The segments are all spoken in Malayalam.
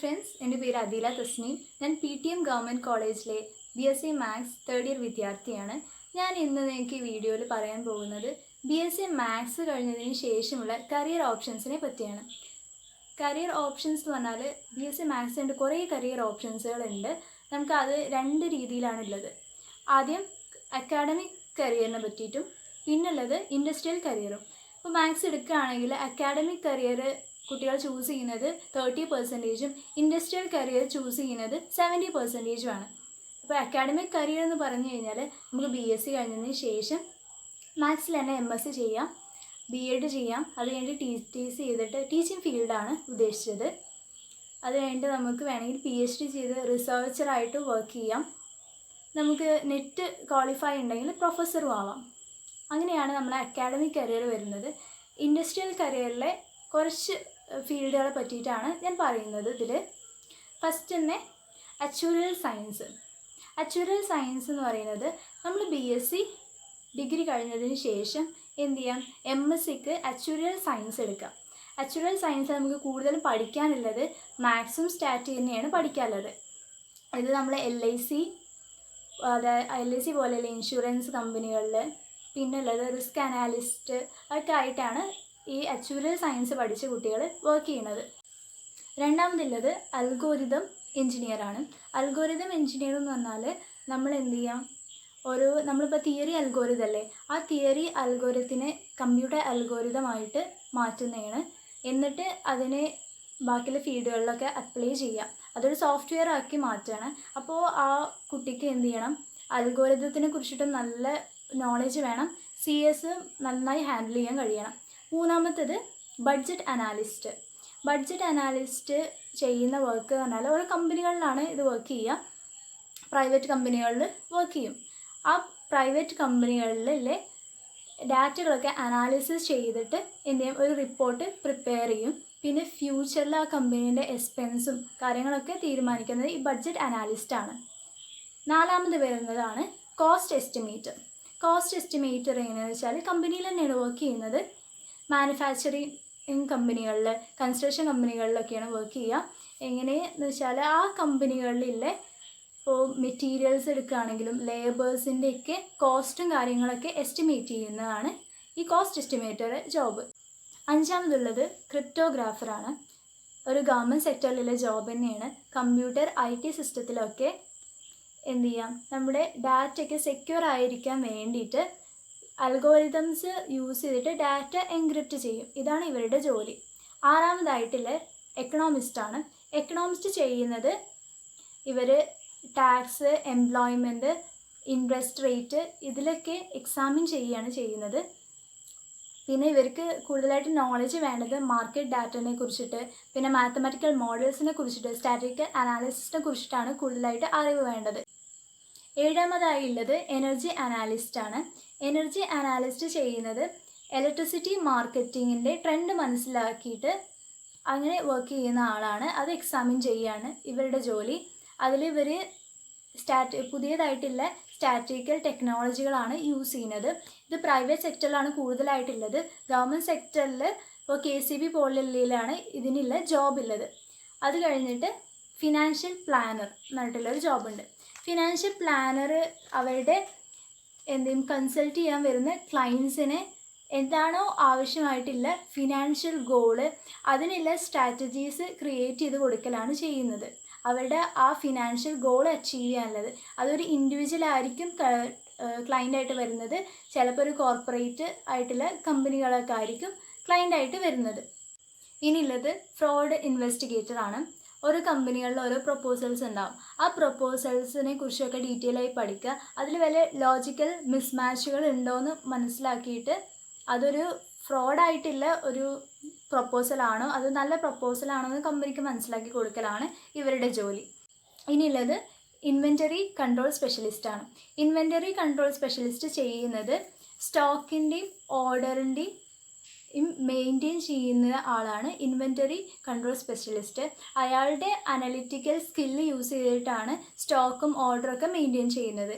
ഫ്രണ്ട്സ്, എൻ്റെ പേര് അദീല തസ്നീം. ഞാൻ PTM ഗവൺമെൻറ് കോളേജിലെ BSc മാത്സ് തേർഡ് ഇയർ വിദ്യാർത്ഥിയാണ്. ഞാൻ ഇന്ന് നിങ്ങൾക്ക് ഈ വീഡിയോയിൽ പറയാൻ പോകുന്നത് BSc മാത്സ് കഴിഞ്ഞതിന് ശേഷമുള്ള കരിയർ ഓപ്ഷൻസിനെ പറ്റിയാണ്. കരിയർ ഓപ്ഷൻസ് എന്ന് പറഞ്ഞാൽ BSc മാത്സ് ഉണ്ട് കുറേ കരിയർ ഓപ്ഷൻസുകളുണ്ട്. നമുക്ക് അത് രണ്ട് രീതിയിലാണുള്ളത്. ആദ്യം അക്കാഡമിക് കരിയറിനെ പറ്റിയിട്ടും പിന്നുള്ളത് ഇൻഡസ്ട്രിയൽ കരിയറും. ഇപ്പോൾ മാത്സ് എടുക്കുകയാണെങ്കിൽ അക്കാഡമിക് കരിയർ കുട്ടികൾ ചൂസ് ചെയ്യുന്നത് 30%, ഇൻഡസ്ട്രിയൽ കരിയർ ചൂസ് ചെയ്യുന്നത് 70%. അപ്പോൾ അക്കാഡമിക് കരിയർ എന്ന് പറഞ്ഞു കഴിഞ്ഞാൽ നമുക്ക് BSc കഴിഞ്ഞതിന് ശേഷം മാത്സിൽ തന്നെ MSc ചെയ്യാം, B.Ed ചെയ്യാം. അത് കഴിഞ്ഞിട്ട് TTC ചെയ്തിട്ട് ടീച്ചിങ് ഫീൽഡാണ് ഉദ്ദേശിച്ചത്. അത് കഴിഞ്ഞിട്ട് നമുക്ക് വേണമെങ്കിൽ PhD ചെയ്ത് റിസർച്ചറായിട്ട് വർക്ക് ചെയ്യാം. നമുക്ക് നെറ്റ് ക്വാളിഫൈ ഉണ്ടെങ്കിൽ പ്രൊഫസറും ആവാം. അങ്ങനെയാണ് നമ്മളെ അക്കാഡമിക് കരിയർ വരുന്നത്. ഇൻഡസ്ട്രിയൽ കരിയറിലെ കുറച്ച് ഫീൽഡുകളെ പറ്റിയിട്ടാണ് ഞാൻ പറയുന്നത്. ഇതിൽ ഫസ്റ്റ് തന്നെ അച്യൂറിയൽ സയൻസ്. അച്യൂറിയൽ സയൻസ് എന്ന് പറയുന്നത് നമ്മൾ BSc ഡിഗ്രി കഴിഞ്ഞതിന് ശേഷം എന്ത് ചെയ്യാം, MScക്ക് അച്യൂറിയൽ സയൻസ് എടുക്കാം. അച്യൂറിയൽ സയൻസ് നമുക്ക് കൂടുതലും പഠിക്കാനുള്ളത് മാത്സും സ്റ്റാറ്റ് തന്നെയാണ് പഠിക്കാനുള്ളത്. ഇത് നമ്മൾ LIC പോലെയുള്ള ഇൻഷുറൻസ് കമ്പനികളിൽ, പിന്നെ ഉള്ളത് റിസ്ക് അനാലിസ്റ്റ് ഒക്കെ ആയിട്ടാണ് ഈ അച്യൂറിയൽ സയൻസ് പഠിച്ച കുട്ടികൾ വർക്ക് ചെയ്യുന്നത്. രണ്ടാമതുള്ളത് അൽഗോരിതം എഞ്ചിനീയറാണ്. അൽഗോരിതം എഞ്ചിനീയർ എന്ന് പറഞ്ഞാൽ നമ്മൾ എന്ത് ചെയ്യാം, നമ്മളിപ്പോൾ തിയറി അൽഗോരിതം അല്ലേ, ആ തിയറി അൽഗോരിതത്തിനെ കമ്പ്യൂട്ടർ അൽഗോരിതമായിട്ട് മാറ്റുന്നതാണ്. എന്നിട്ട് അതിനെ ബാക്കിയുള്ള ഫീൽഡുകളിലൊക്കെ അപ്ലൈ ചെയ്യാം. അതൊരു സോഫ്റ്റ്വെയർ ആക്കി മാറ്റുകയാണ്. അപ്പോൾ ആ കുട്ടിക്ക് എന്ത് ചെയ്യണം, അൽഗോരിതത്തിനെ കുറിച്ചിട്ട് നല്ല നോളജ് വേണം, CS നന്നായി ഹാൻഡിൽ ചെയ്യാൻ കഴിയണം. മൂന്നാമത്തേത് ബഡ്ജറ്റ് അനാലിസ്റ്റ്. ബഡ്ജറ്റ് അനാലിസ്റ്റ് ചെയ്യുന്ന വർക്ക് എന്ന് പറഞ്ഞാൽ ഓരോ കമ്പനികളിലാണ് ഇത് വർക്ക് ചെയ്യുക. പ്രൈവറ്റ് കമ്പനികളിൽ വർക്ക് ചെയ്യും. ആ പ്രൈവറ്റ് കമ്പനികളിലെ ഡാറ്റകളൊക്കെ അനാലിസിസ് ചെയ്തിട്ട് എന്ത് ചെയ്യും, ഒരു റിപ്പോർട്ട് പ്രിപ്പയർ ചെയ്യും. പിന്നെ ഫ്യൂച്ചറിൽ ആ കമ്പനീൻ്റെ എക്സ്പെൻസും കാര്യങ്ങളൊക്കെ തീരുമാനിക്കുന്നത് ഈ ബഡ്ജറ്റ് അനാലിസ്റ്റാണ്. നാലാമത് വരുന്നതാണ് കോസ്റ്റ് എസ്റ്റിമേറ്റർ. കോസ്റ്റ് എസ്റ്റിമേറ്റർ എങ്ങനെയാണെന്ന് വെച്ചാൽ കമ്പനിയിൽ തന്നെയാണ് വർക്ക് ചെയ്യുന്നത്. മാനുഫാക്ചറിങ് കമ്പനികളിൽ, കൺസ്ട്രക്ഷൻ കമ്പനികളിലൊക്കെയാണ് വർക്ക് ചെയ്യുക. എങ്ങനെയെന്ന് വെച്ചാൽ ആ കമ്പനികളിലെ ഇപ്പോൾ മെറ്റീരിയൽസ് എടുക്കുകയാണെങ്കിലും ലേബേഴ്സിൻ്റെയൊക്കെ കോസ്റ്റും കാര്യങ്ങളൊക്കെ എസ്റ്റിമേറ്റ് ചെയ്യുന്നതാണ് ഈ കോസ്റ്റ് എസ്റ്റിമേറ്ററുടെ ജോബ്. അഞ്ചാമതുള്ളത് ക്രിപ്റ്റോഗ്രാഫറാണ്. ഒരു ഗവൺമെൻറ് സെക്ടറിലുള്ള ജോബ് തന്നെയാണ്. കമ്പ്യൂട്ടർ IT സിസ്റ്റത്തിലൊക്കെ എന്ത് ചെയ്യാം, നമ്മുടെ ഡാറ്റയൊക്കെ സെക്യൂർ ആയിരിക്കാൻ വേണ്ടിയിട്ട് അൽഗോരിതംസ് യൂസ് ചെയ്തിട്ട് ഡാറ്റ എൻക്രിപ്റ്റ് ചെയ്യും. ഇതാണ് ഇവരുടെ ജോലി. ആറാമതായിട്ടുള്ള എക്കണോമിസ്റ്റാണ്. എക്കണോമിസ്റ്റ് ചെയ്യുന്നത് ഇവർ ടാക്സ്, എംപ്ലോയ്മെൻറ്റ്, ഇൻട്രസ്റ്റ് റേറ്റ് ഇതിലൊക്കെ എക്സാമിൻ ചെയ്യുകയാണ് ചെയ്യുന്നത്. പിന്നെ ഇവർക്ക് കൂടുതലായിട്ട് നോളജ് വേണ്ടത് മാർക്കറ്റ് ഡാറ്റനെ കുറിച്ചിട്ട്, പിന്നെ മാത്തമാറ്റിക്കൽ മോഡൽസിനെ കുറിച്ചിട്ട്, സ്റ്റാറ്റിസ്റ്റിക്കൽ അനാലിസിസിനെ കുറിച്ചിട്ടാണ് കൂടുതലായിട്ട് അറിവ് വേണ്ടത്. ഏഴാമതായുള്ളത് എനർജി അനാലിസ്റ്റാണ്. എനർജി അനാലിസ്റ്റ് ചെയ്യുന്നത് ഇലക്ട്രിസിറ്റി മാർക്കറ്റിങ്ങിൻ്റെ ട്രെൻഡ് മനസ്സിലാക്കിയിട്ട് അങ്ങനെ വർക്ക് ചെയ്യുന്ന ആളാണ്. അത് എക്സാമിൻ ചെയ്യുകയാണ് ഇവരുടെ ജോലി. അതിലിവർ പുതിയതായിട്ടുള്ള സ്റ്റാറ്റിസ്റ്റിക്കൽ ടെക്നോളജികളാണ് യൂസ് ചെയ്യുന്നത്. ഇത് പ്രൈവറ്റ് സെക്ടറിലാണ് കൂടുതലായിട്ടുള്ളത്. ഗവൺമെൻറ് സെക്ടറിൽ ഇപ്പോൾ KCB പോലുള്ളതിലാണ് ഇതിനുള്ള ജോബുള്ളത്. അത് കഴിഞ്ഞിട്ട് ഫിനാൻഷ്യൽ പ്ലാനർ എന്നിട്ടുള്ളൊരു ജോബുണ്ട്. ഫിനാൻഷ്യൽ പ്ലാനർ അവരുടെ എന്തെങ്കിലും കൺസൾട്ട് ചെയ്യാൻ വരുന്ന ക്ലയൻസിന് എന്താണോ ആവശ്യമായിട്ടുള്ള ഫിനാൻഷ്യൽ ഗോള്, അതിനുള്ള സ്ട്രാറ്റജീസ് ക്രിയേറ്റ് ചെയ്ത് കൊടുക്കലാണ് ചെയ്യുന്നത്. അവരുടെ ആ ഫിനാൻഷ്യൽ ഗോൾ അച്ചീവ് ചെയ്യാനുള്ളത്. അതൊരു ഇൻഡിവിജ്വൽ ആയിരിക്കും ക്ലയൻ്റായിട്ട് വരുന്നത്. ചിലപ്പോൾ ഒരു കോർപ്പറേറ്റ് ആയിട്ടുള്ള കമ്പനികളൊക്കെ ആയിരിക്കും ക്ലയൻ്റായിട്ട് വരുന്നത്. ഇനിയുള്ളത് ഫ്രോഡ് ഇൻവെസ്റ്റിഗേറ്ററാണ്. ഓരോ കമ്പനികളിൽ ഓരോ പ്രൊപ്പോസൽസ് ഉണ്ടാവും. ആ പ്രൊപ്പോസൽസിനെ കുറിച്ചൊക്കെ ഡീറ്റെയിൽ ആയി പഠിക്കുക. അതിൽ വല്ല ലോജിക്കൽ മിസ്മാച്ചുകൾ ഉണ്ടോയെന്ന് മനസ്സിലാക്കിയിട്ട് അതൊരു ഫ്രോഡായിട്ടുള്ള ഒരു പ്രൊപ്പോസലാണോ അത് നല്ല പ്രൊപ്പോസലാണോ എന്ന് കമ്പനിക്ക് മനസ്സിലാക്കി കൊടുക്കലാണ് ഇവരുടെ ജോലി. ഇനിയുള്ളത് ഇൻവെൻ്ററി കൺട്രോൾ സ്പെഷ്യലിസ്റ്റാണ്. ഇൻവെൻ്ററി കൺട്രോൾ സ്പെഷ്യലിസ്റ്റ് ചെയ്യുന്നത് സ്റ്റോക്കിൻ്റെയും ഓർഡറിൻ്റെയും മെയിൻറ്റെയിൻ ചെയ്യുന്ന ആളാണ് ഇൻവെൻ്ററി കൺട്രോൾ സ്പെഷ്യലിസ്റ്റ്. അയാളുടെ അനലിറ്റിക്കൽ സ്കില്ല് യൂസ് ചെയ്തിട്ടാണ് സ്റ്റോക്കും ഓർഡറൊക്കെ മെയിൻറ്റെയിൻ ചെയ്യുന്നത്.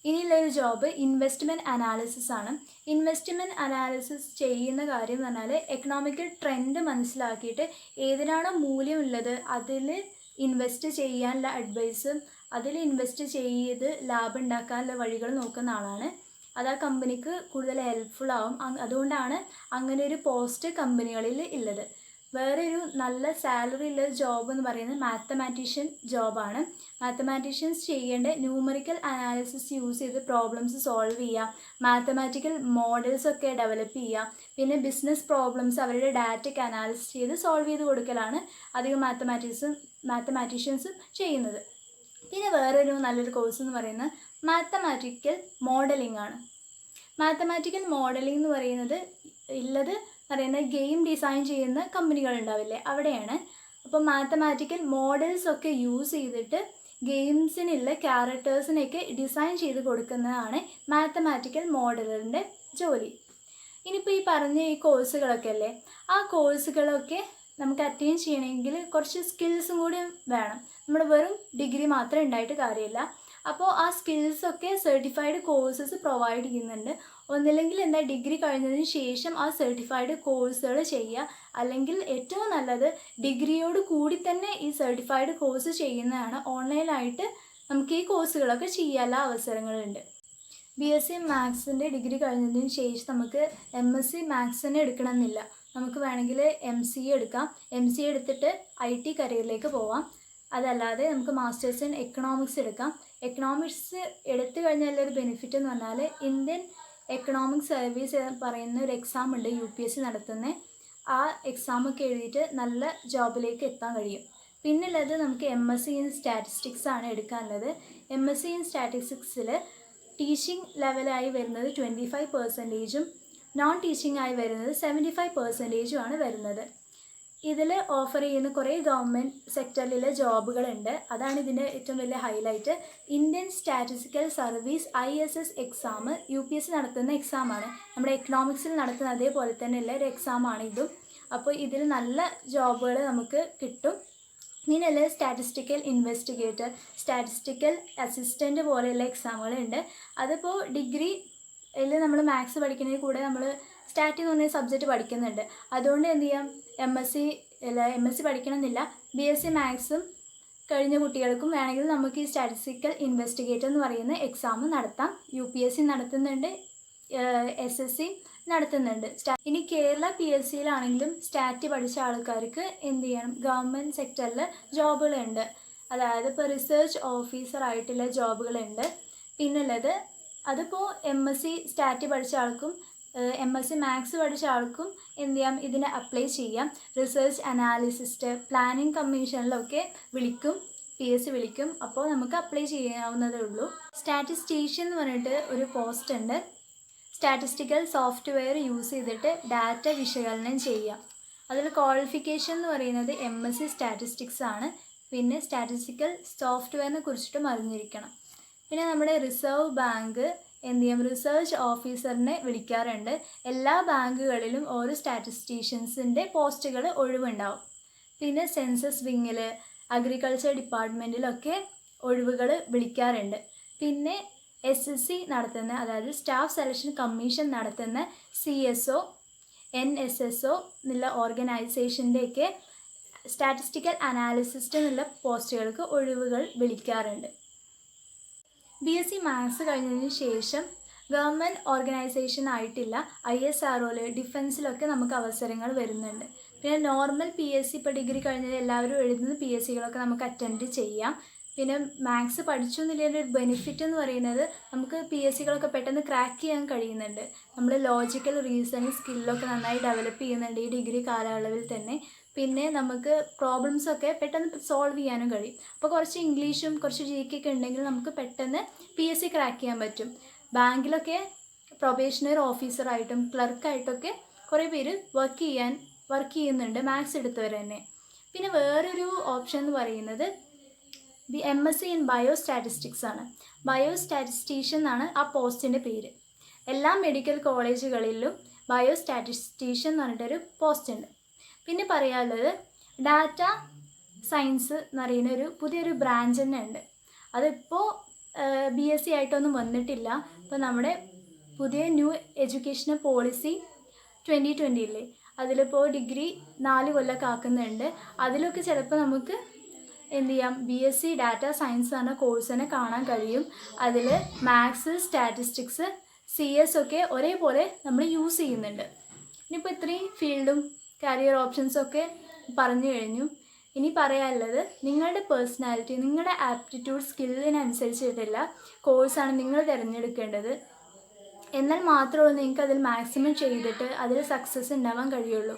ഇനിയുള്ളൊരു ജോബ് ഇൻവെസ്റ്റ്മെൻറ്റ് അനാലിസിസ് ആണ്. ഇൻവെസ്റ്റ്മെൻറ്റ് അനാലിസിസ് ചെയ്യുന്ന കാര്യം എന്ന് പറഞ്ഞാൽ എക്കണോമിക്കൽ ട്രെൻഡ് മനസ്സിലാക്കിയിട്ട് ഏതിനാണോ മൂല്യമുള്ളത് അതിൽ ഇൻവെസ്റ്റ് ചെയ്യാനുള്ള അഡ്വൈസും അതിൽ ഇൻവെസ്റ്റ് ചെയ്ത് ലാഭം ഉണ്ടാക്കാനുള്ള വഴികൾ നോക്കുന്ന ആളാണ്. അത് ആ കമ്പനിക്ക് കൂടുതൽ ഹെൽപ്ഫുൾ ആവും. അതുകൊണ്ടാണ് അങ്ങനെ ഒരു പോസ്റ്റ് കമ്പനികളിൽ ഉള്ളത്. വേറെ ഒരു നല്ല സാലറി ഉള്ള ജോബ് എന്ന് പറയുന്നത് മാത്തമാറ്റീഷ്യൻ ജോബാണ്. മാത്തമാറ്റീഷ്യൻസ് ചെയ്യേണ്ട ന്യൂമറിക്കൽ അനാലിസിസ് യൂസ് ചെയ്ത് പ്രോബ്ലംസ് സോൾവ് ചെയ്യുക, മാത്തമാറ്റിക്കൽ മോഡൽസ് ഒക്കെ ഡെവലപ്പ് ചെയ്യുക, പിന്നെ ബിസിനസ് പ്രോബ്ലംസ് അവരുടെ ഡാറ്റയ്ക്ക് അനാലിസിസ് ചെയ്ത് സോൾവ് ചെയ്ത് കൊടുക്കലാണ് അധികം മാത്തമാറ്റീഷ്യൻസും ചെയ്യുന്നത്. പിന്നെ വേറൊരു നല്ലൊരു കോഴ്സ് എന്ന് പറയുന്നത് മാത്തമാറ്റിക്കൽ മോഡലിംഗ് ആണ്. മാത്തമാറ്റിക്കൽ മോഡലിംഗ് എന്ന് പറയുന്നത് ഗെയിം ഡിസൈൻ ചെയ്യുന്ന കമ്പനികൾ ഉണ്ടാവില്ലേ, അവിടെയാണ്. അപ്പോൾ മാത്തമാറ്റിക്കൽ മോഡൽസ് ഒക്കെ യൂസ് ചെയ്തിട്ട് ഗെയിംസിനുള്ള ക്യാരക്ടേഴ്സിനെയൊക്കെ ഡിസൈൻ ചെയ്ത് കൊടുക്കുന്നതാണ് മാത്തമാറ്റിക്കൽ മോഡലറിൻ്റെ ജോലി. ഇനിയിപ്പോൾ ഈ പറഞ്ഞ ഈ കോഴ്സുകളൊക്കെ അല്ലേ, ആ കോഴ്സുകളൊക്കെ നമുക്ക് അറ്റൈൻ ചെയ്യണമെങ്കിൽ കുറച്ച് സ്കിൽസും കൂടി വേണം. നമ്മൾ വെറും ഡിഗ്രി മാത്രം ഉണ്ടായിട്ട് കാര്യമില്ല. അപ്പോൾ ആ സ്കിൽസൊക്കെ സർട്ടിഫൈഡ് കോഴ്സസ് പ്രൊവൈഡ് ചെയ്യുന്നുണ്ട്. ഒന്നില്ലെങ്കിൽ ഡിഗ്രി കഴിഞ്ഞതിന് ശേഷം ആ സർട്ടിഫൈഡ് കോഴ്സുകൾ ചെയ്യുക, അല്ലെങ്കിൽ ഏറ്റവും നല്ലത് ഡിഗ്രിയോട് കൂടി തന്നെ ഈ സർട്ടിഫൈഡ് കോഴ്സ് ചെയ്യുന്നതാണ്. ഓൺലൈനായിട്ട് നമുക്ക് ഈ കോഴ്സുകളൊക്കെ ചെയ്യാനുള്ള അവസരങ്ങളുണ്ട്. BSc മാത്സിൻ്റെ ഡിഗ്രി കഴിഞ്ഞതിന് ശേഷം നമുക്ക് MSc മാത്സ് തന്നെ എടുക്കണമെന്നില്ല. നമുക്ക് വേണമെങ്കിൽ MCA എടുക്കാം. MCA എടുത്തിട്ട് IT കരിയറിലേക്ക് പോവാം. അതല്ലാതെ നമുക്ക് മാസ്റ്റേഴ്സ് ഇൻ എക്കണോമിക്സ് എടുക്കാം. എക്കണോമിക്സ് എടുത്തു കഴിഞ്ഞാൽ ഒരു ബെനിഫിറ്റ് എന്ന് പറഞ്ഞാൽ ഇന്ത്യൻ എക്കണോമിക് സർവീസ് പറയുന്ന ഒരു എക്സാം ഉണ്ട്, UPSC നടത്തുന്നത്. ആ എക്സാമൊക്കെ എഴുതിയിട്ട് നല്ല ജോബിലേക്ക് എത്താൻ കഴിയും. പിന്നുള്ളത് നമുക്ക് MSc ഇൻ സ്റ്റാറ്റിസ്റ്റിക്സ് ആണ് എടുക്കാനുള്ളത്. MSc ഇൻ സ്റ്റാറ്റിസ്റ്റിക്സിൽ ടീച്ചിങ് ലെവലായി വരുന്നത് 25%, നോൺ ടീച്ചിങ് ആയി വരുന്നത് 75% വരുന്നത്. ഇതിൽ ഓഫർ ചെയ്യുന്ന കുറേ ഗവൺമെൻറ് സെക്ടറിലെ ജോബുകളുണ്ട്. അതാണ് ഇതിൻ്റെ ഏറ്റവും വലിയ highlight. Indian statistical service ISS exam UPSC നടത്തുന്ന എക്സാമാണ്. നമ്മുടെ എക്കണോമിക്സിൽ നടത്തുന്ന അതേപോലെ തന്നെയുള്ള ഒരു എക്സാമാണ് ഇതും. അപ്പോൾ ഇതിൽ നല്ല ജോബുകൾ നമുക്ക് കിട്ടും. പിന്നെ സ്റ്റാറ്റിസ്റ്റിക്കൽ ഇൻവെസ്റ്റിഗേറ്റർ, സ്റ്റാറ്റിസ്റ്റിക്കൽ അസിസ്റ്റൻ്റ് പോലെയുള്ള എക്സാമുകളുണ്ട്. അതിപ്പോൾ ഡിഗ്രിയിൽ നമ്മൾ മാത്സ് പഠിക്കുന്നതിൽ കൂടെ നമ്മൾ സ്റ്റാറ്റ് എന്ന് പറഞ്ഞ സബ്ജക്റ്റ് പഠിക്കുന്നുണ്ട്. അതുകൊണ്ട് എന്ത് ചെയ്യാം, MSc പഠിക്കണമെന്നില്ല, BSc മാത്സും കഴിഞ്ഞ കുട്ടികൾക്കും വേണമെങ്കിൽ നമുക്ക് ഈ സ്റ്റാറ്റിസ്റ്റിക്കൽ ഇൻവെസ്റ്റിഗേറ്റർ എന്ന് പറയുന്ന എക്സാം നടത്താം. UPSC നടത്തുന്നുണ്ട്, SSC നടത്തുന്നുണ്ട്. ഇനി കേരള PSCയിലാണെങ്കിലും സ്റ്റാറ്റ് പഠിച്ച ആൾക്കാർക്ക് എന്ത് ചെയ്യണം, ഗവൺമെൻറ് സെക്ടറിൽ ജോബുകളുണ്ട്. അതായത് ഇപ്പോൾ റിസർച്ച് ഓഫീസറായിട്ടുള്ള ജോബുകളുണ്ട്. പിന്നുള്ളത് അതിപ്പോൾ MSc സ്റ്റാറ്റ് പഠിച്ച ആൾക്കും MSc മാത്സ് പഠിച്ച ആൾക്കും എന്ത് ചെയ്യാം, ഇതിനെ അപ്ലൈ ചെയ്യാം. റിസർച്ച് അനാലിസിസ്റ്റ്, പ്ലാനിങ് കമ്മീഷനിലൊക്കെ വിളിക്കും, PSC വിളിക്കും. അപ്പോൾ നമുക്ക് അപ്ലൈ ചെയ്യാവുന്നതേ ഉള്ളൂ. സ്റ്റാറ്റിസ്റ്റീഷ്യൻ എന്ന് പറഞ്ഞിട്ട് ഒരു പോസ്റ്റ് ഉണ്ട്. സ്റ്റാറ്റിസ്റ്റിക്കൽ സോഫ്റ്റ്വെയർ യൂസ് ചെയ്തിട്ട് ഡാറ്റ വിശകലനം ചെയ്യാം. അതിൽ ക്വാളിഫിക്കേഷൻ എന്ന് പറയുന്നത് MSc സ്റ്റാറ്റിസ്റ്റിക്സ് ആണ്. പിന്നെ സ്റ്റാറ്റിസ്റ്റിക്കൽ സോഫ്റ്റ്വെയറിനെ കുറിച്ചിട്ടും അറിഞ്ഞിരിക്കണം. പിന്നെ നമ്മുടെ റിസർവ് ബാങ്ക് എന്ത് ചെയ്യും, റിസർച്ച് ഓഫീസറിനെ വിളിക്കാറുണ്ട്. എല്ലാ ബാങ്കുകളിലും ഓരോ സ്റ്റാറ്റിസ്റ്റീഷ്യൻസിൻ്റെ പോസ്റ്റുകൾ ഒഴിവുണ്ടാവും. പിന്നെ സെൻസസ് വിങ്ങിൽ, അഗ്രികൾച്ചർ ഡിപ്പാർട്ട്മെൻറ്റിലൊക്കെ ഒഴിവുകൾ വിളിക്കാറുണ്ട്. പിന്നെ SSC നടത്തുന്ന, അതായത് സ്റ്റാഫ് സെലക്ഷൻ കമ്മീഷൻ നടത്തുന്ന CSO, NSSO എന്നുള്ള ഓർഗനൈസേഷൻ്റെയൊക്കെ സ്റ്റാറ്റിസ്റ്റിക്കൽ അനാലിസിസ്റ്റ് എന്നുള്ള പോസ്റ്റുകൾക്ക് ഒഴിവുകൾ വിളിക്കാറുണ്ട്. BSc മാത്സ് കഴിഞ്ഞതിന് ശേഷം ഗവൺമെൻറ് ഓർഗനൈസേഷൻ ആയിട്ടില്ല ISROയിൽ, ഡിഫൻസിലൊക്കെ നമുക്ക് അവസരങ്ങൾ വരുന്നുണ്ട്. പിന്നെ നോർമൽ PSc ഇപ്പോൾ ഡിഗ്രി കഴിഞ്ഞാൽ എല്ലാവരും എഴുതുന്ന PSCകളൊക്കെ നമുക്ക് അറ്റൻഡ് ചെയ്യാം. പിന്നെ മാത്സ് പഠിച്ചു എന്നുള്ളൊരു ബെനിഫിറ്റ് എന്ന് പറയുന്നത് നമുക്ക് PSCകളൊക്കെ പെട്ടെന്ന് ക്രാക്ക് ചെയ്യാൻ കഴിയുന്നുണ്ട്. നമ്മൾ ലോജിക്കൽ റീസണിങ് സ്കില്ലൊക്കെ നന്നായി ഡെവലപ്പ് ചെയ്യുന്നുണ്ട് ഈ ഡിഗ്രി കാലയളവിൽ തന്നെ. പിന്നെ നമുക്ക് പ്രോബ്ലംസൊക്കെ പെട്ടെന്ന് സോൾവ് ചെയ്യാനും കഴിയും. അപ്പോൾ കുറച്ച് ഇംഗ്ലീഷും കുറച്ച് GK ഒക്കെ ഉണ്ടെങ്കിൽ നമുക്ക് പെട്ടെന്ന് PSC ക്രാക്ക് ചെയ്യാൻ പറ്റും. ബാങ്കിലൊക്കെ പ്രൊബേഷണറി ഓഫീസറായിട്ടും ക്ലർക്കായിട്ടൊക്കെ കുറേ പേര് വർക്ക് ചെയ്യുന്നുണ്ട് മാത്സ് എടുത്തവർ തന്നെ. പിന്നെ വേറൊരു ഓപ്ഷൻ എന്ന് പറയുന്നത് MSc ഇൻ ബയോസ്റ്റാറ്റിസ്റ്റിക്സ് ആണ്. ബയോസ്റ്റാറ്റിസ്റ്റീഷ്യൻ എന്നാണ് ആ പോസ്റ്റിൻ്റെ പേര്. എല്ലാ മെഡിക്കൽ കോളേജുകളിലും ബയോസ്റ്റാറ്റിസ്റ്റീഷ്യൻ എന്ന് പറഞ്ഞിട്ടൊരു പോസ്റ്റ് ഉണ്ട്. പിന്നെ പറയാനുള്ളത് ഡാറ്റ സയൻസ് എന്ന് പറയുന്ന പുതിയൊരു ബ്രാഞ്ച് തന്നെ ഉണ്ട്. അതിപ്പോൾ BSc ആയിട്ടൊന്നും വന്നിട്ടില്ല. ഇപ്പോൾ നമ്മുടെ പുതിയ ന്യൂ എഡ്യൂക്കേഷണൽ പോളിസി 2020 ഇല്ലേ, അതിലിപ്പോൾ ഡിഗ്രി 4 കൊല്ലമൊക്കെ ആക്കുന്നുണ്ട്. അതിലൊക്കെ ചിലപ്പോൾ നമുക്ക് എന്ത് ചെയ്യാം, BSc ഡാറ്റ സയൻസ് എന്ന കോഴ്സിനെ കാണാൻ കഴിയും. അതിൽ മാത്സ്, സ്റ്റാറ്റിസ്റ്റിക്സ്, CS ഒക്കെ ഒരേപോലെ നമ്മൾ യൂസ് ചെയ്യുന്നുണ്ട്. ഇനിയിപ്പോൾ ഇത്രയും ഫീൽഡും കരിയർ ഓപ്ഷൻസൊക്കെ പറഞ്ഞു കഴിഞ്ഞു. ഇനി പറയാനുള്ളത് നിങ്ങളുടെ പേഴ്സണാലിറ്റി, നിങ്ങളുടെ ആപ്റ്റിറ്റ്യൂഡ് സ്കില്ലിനനുസരിച്ചിട്ടുള്ള കോഴ്സാണ് നിങ്ങൾ തിരഞ്ഞെടുക്കേണ്ടത്. എന്നാൽ മാത്രമേ നിങ്ങൾക്ക് അതിൽ മാക്സിമം ചെയ്തിട്ട് അതിൽ സക്സസ് ഉണ്ടാവാൻ കഴിയുള്ളൂ.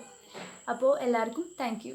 അപ്പോൾ എല്ലാവർക്കും താങ്ക് യു.